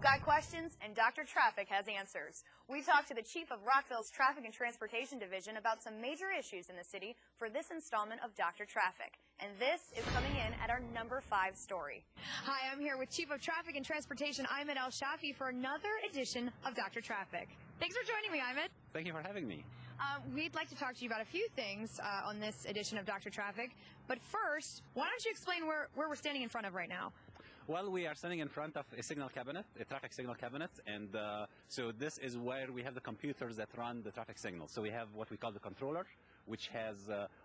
You've got questions, and Dr. Traffic has answers. We talked to the chief of Rockville's Traffic and Transportation Division about some major issues in the city for this installment of Dr. Traffic. And this is coming in at our number 5 story. Hi, I'm here with Chief of Traffic and Transportation, Emad Elshafei, for another edition of Dr. Traffic. Thanks for joining me, Emad. Thank you for having me. We'd like to talk to you about a few things on this edition of Dr. Traffic. But first, why don't you explain where we're standing in front of right now? Well, we are standing in front of a signal cabinet, a traffic signal cabinet, and so this is where we have the computers that run the traffic signals. So we have what we call the controller, which has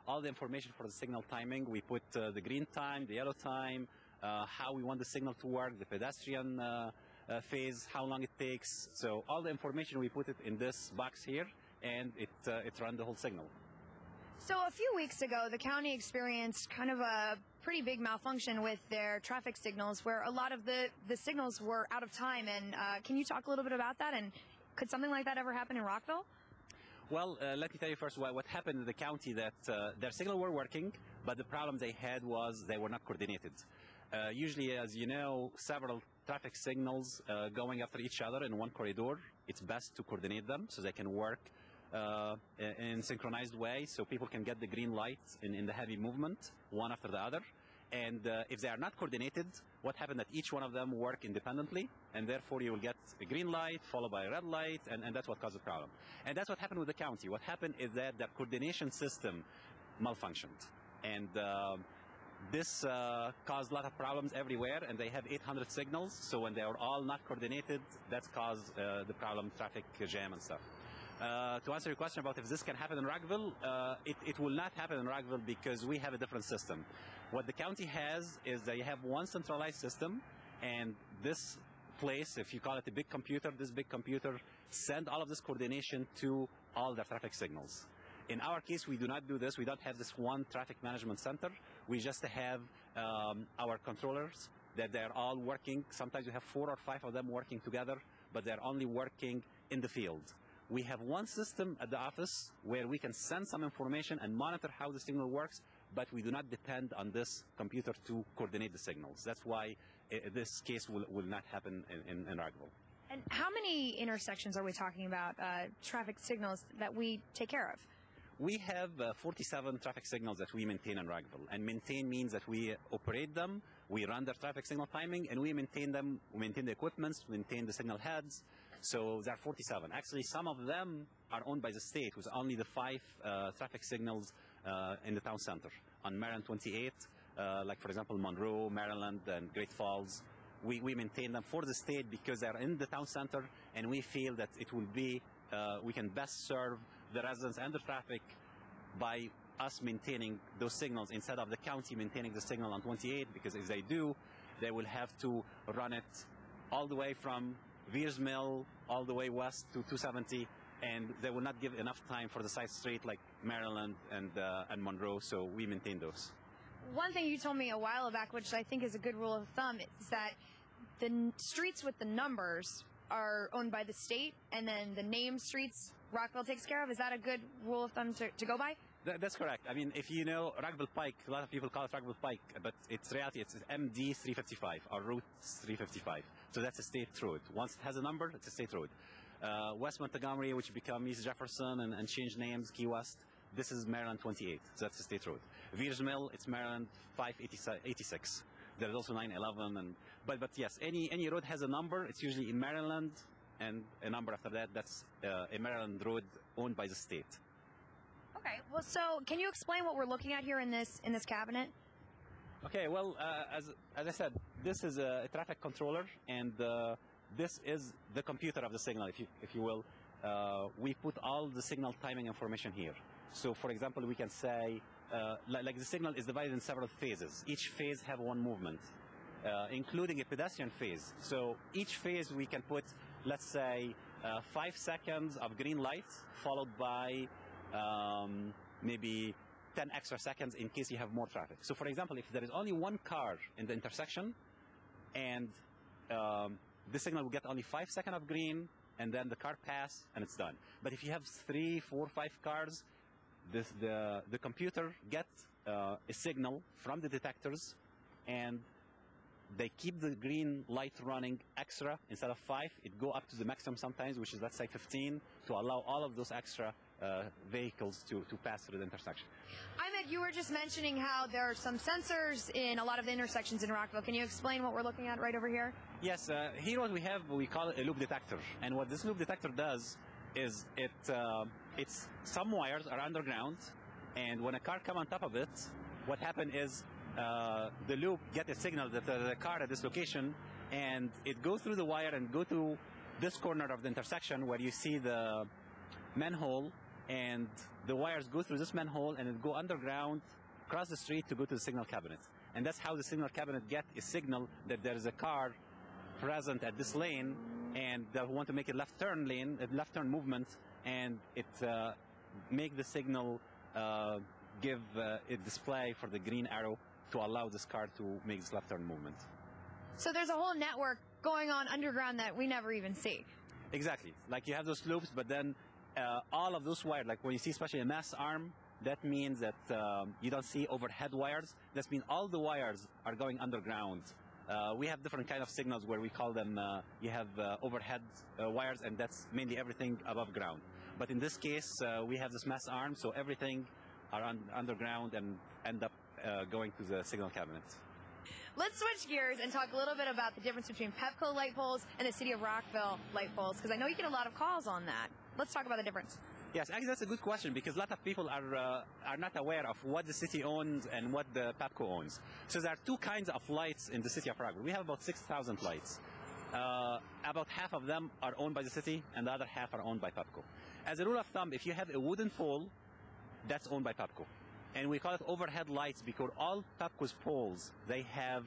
all the information for the signal timing. We put the green time, the yellow time, how we want the signal to work, the pedestrian phase, how long it takes. So all the information, we put it in this box here, and it runs the whole signal. So a few weeks ago, the county experienced kind of a pretty big malfunction with their traffic signals where a lot of the signals were out of time. And can you talk a little bit about that? And could something like that ever happen in Rockville? Well, let me tell you first what happened in the county, that their signal were working, but the problem they had was they were not coordinated. Usually, as you know, several traffic signals going after each other in one corridor. It's best to coordinate them so they can work in synchronized way, so people can get the green light in the heavy movement, one after the other. And if they are not coordinated, what happened that each one of them work independently, and therefore you will get a green light followed by a red light, and that's what caused the problem. And that's what happened with the county. What happened is that the coordination system malfunctioned, and this caused a lot of problems everywhere, and they have 800 signals, so when they are all not coordinated, that's caused the problem, traffic jam and stuff. To answer your question about if this can happen in Rockville, it will not happen in Rockville because we have a different system. What the county has is they have one centralized system, and this place, if you call it a big computer, this big computer send all of this coordination to all the traffic signals. In our case, we do not do this. We don't have this one traffic management center. We just have our controllers that they're all working. Sometimes we have 4 or 5 of them working together, but they're only working in the field. We have one system at the office where we can send some information and monitor how the signal works, but we do not depend on this computer to coordinate the signals. That's why this case will not happen in Rockville. And how many intersections are we talking about, traffic signals that we take care of? We have 47 traffic signals that we maintain in Rockville. And maintain means that we operate them, we run their traffic signal timing, and we maintain them, we maintain the equipment, we maintain the signal heads. So there are 47. Actually, some of them are owned by the state, with only the 5 traffic signals in the town center. On Maryland 28, like for example, Monroe, Maryland, and Great Falls, we maintain them for the state because they're in the town center, and we feel that it will be, we can best serve the residents and the traffic by us maintaining those signals instead of the county maintaining the signal on 28, because if they do, they will have to run it all the way from Veers Mill all the way west to 270, and they will not give enough time for the side street like Maryland and Monroe, so we maintain those. One thing you told me a while back, which I think is a good rule of thumb, is that the streets with the numbers are owned by the state, and then the named streets Rockville takes care of. Is that a good rule of thumb to go by? That's correct. I mean, if you know Rockville Pike, a lot of people call it Rockville Pike, but it's reality, it's MD 355, or Route 355. So that's a state road. Once it has a number, it's a state road. West Montgomery, which become East Jefferson and changed names, Key West, this is Maryland 28, so that's a state road. Veers Mill, it's Maryland 586. There's also 911, but yes, any road has a number. It's usually in Maryland, and a number after that. That's a Maryland road owned by the state. Okay. Well, so can you explain what we're looking at here in this cabinet? Okay. Well, as I said, this is a traffic controller, and this is the computer of the signal, if you will. We put all the signal timing information here. So, for example, we can say, like the signal is divided in several phases. Each phase have one movement, including a pedestrian phase. So each phase we can put, let's say, 5 seconds of green light, followed by maybe 10 extra seconds in case you have more traffic. So, for example, if there is only one car in the intersection, and the signal will get only 5 seconds of green, and then the car pass, and it's done. But if you have 3, 4, 5 cars, the computer gets a signal from the detectors, and they keep the green light running extra instead of 5. It go up to the maximum sometimes, which is, let's say, 15, to allow all of those extra vehicles to pass through the intersection. Emad, you were just mentioning how there are some sensors in a lot of the intersections in Rockville. Can you explain what we're looking at right over here? Yes, here what we have, we call it a loop detector. And what this loop detector does is it's some wires are underground, and when a car comes on top of it, what happens is the loop gets a signal that there's a car at this location, and it goes through the wire and go to this corner of the intersection where you see the manhole, and the wires go through this manhole and it go underground, across the street to go to the signal cabinet. And that's how the signal cabinet gets a signal that there is a car present at this lane, and they want to make a left turn lane, a left turn movement, and it make the signal give a display for the green arrow to allow this car to make this left turn movement. So there's a whole network going on underground that we never even see. Exactly. Like you have those loops, but then all of those wires, like when you see especially a mass arm, that means that you don't see overhead wires. That means all the wires are going underground. We have different kind of signals where we call them, you have overhead wires, and that's mainly everything above ground. But in this case, we have this mass arm, so everything are underground and end up going to the signal cabinet. Let's switch gears and talk a little bit about the difference between Pepco light poles and the City of Rockville light poles, because I know you get a lot of calls on that. Let's talk about the difference. Yes, actually that's a good question, because a lot of people are not aware of what the city owns and what the Pepco owns. So there are two kinds of lights in the City of Rockville. We have about 6,000 lights. About half of them are owned by the city, and the other half are owned by Pepco. As a rule of thumb, if you have a wooden pole, that's owned by Pepco. And we call it overhead lights because all Pepco's poles, they have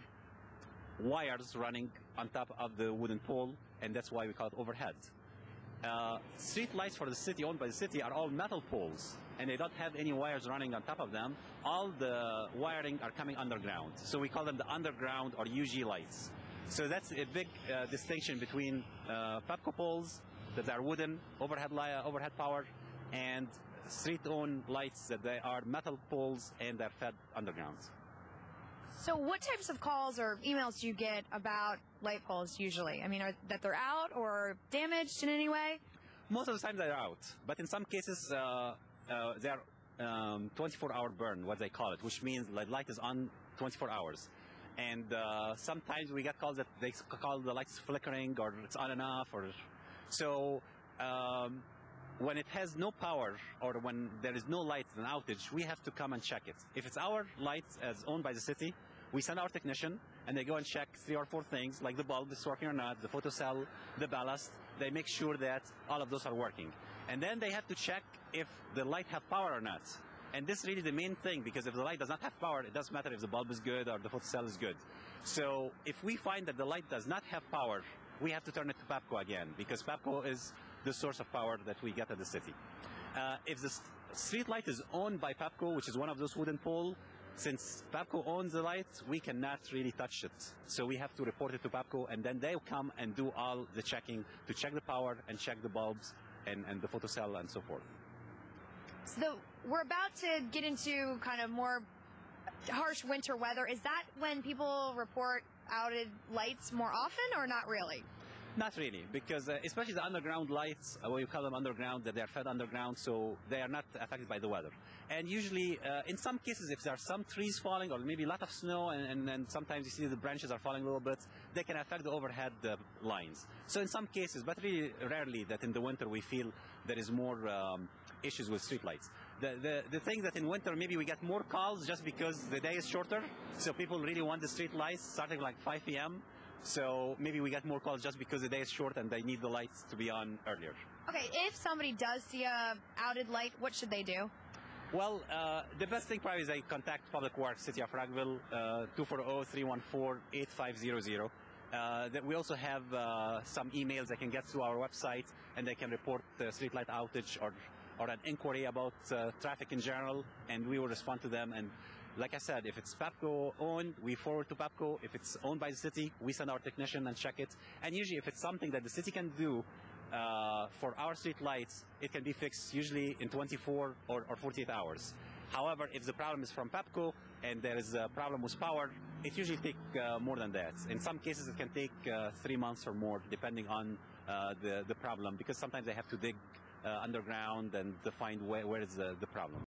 wires running on top of the wooden pole, and that's why we call it overhead. Street lights for the city, owned by the city, are all metal poles, and they don't have any wires running on top of them. All the wiring are coming underground. So we call them the underground or UG lights. So that's a big distinction between Pepco poles that are wooden, overhead power, and street-owned lights that they are metal poles and they're fed underground. So what types of calls or emails do you get about light poles usually? I mean, that they're out or damaged in any way? Most of the time they're out, but in some cases they're 24-hour burn, what they call it, which means the light is on 24 hours. And sometimes we get calls that they call the lights flickering or it's on and off. So when it has no power or when there is no light, an outage, we have to come and check it. If it's our light as owned by the city, we send our technician and they go and check 3 or 4 things, like the bulb is working or not, the photocell, the ballast. They make sure that all of those are working. And then they have to check if the light have power or not. And this is really the main thing, because if the light does not have power, it doesn't matter if the bulb is good or the photocell is good. So if we find that the light does not have power, we have to turn it to Pepco again, because Pepco is the source of power that we get at the city. If the street light is owned by Pepco, which is one of those wooden poles, since Pepco owns the light, we cannot really touch it. So we have to report it to Pepco, and then they'll come and do all the checking to check the power and check the bulbs and the photocell and so forth. So we're about to get into kind of more harsh winter weather. Is that when people report outed lights more often, or not really? Not really, because especially the underground lights, we call them underground, that they are fed underground, so they are not affected by the weather. And usually, in some cases, if there are some trees falling or maybe a lot of snow, and sometimes you see the branches are falling a little bit, they can affect the overhead lines. So in some cases, but really rarely, that in the winter we feel there is more issues with street lights. The thing that in winter maybe we get more calls just because the day is shorter, so people really want the street lights starting like 5 p.m. So maybe we get more calls just because the day is short and they need the lights to be on earlier. Okay, if somebody does see a outed light, what should they do? Well, the best thing probably is they contact Public Works, City of Rockville, 240-314-8500. We also have some emails they can get through our website, and they can report the street light outage or an inquiry about traffic in general, and we will respond to them. And like I said, if it's Pepco owned, we forward to Pepco. If it's owned by the city, we send our technician and check it. And usually if it's something that the city can do for our street lights, it can be fixed usually in 24 or 48 hours. However, if the problem is from Pepco and there is a problem with power, it usually takes more than that. In some cases, it can take 3 months or more, depending on the problem, because sometimes they have to dig underground and to find where is the problem.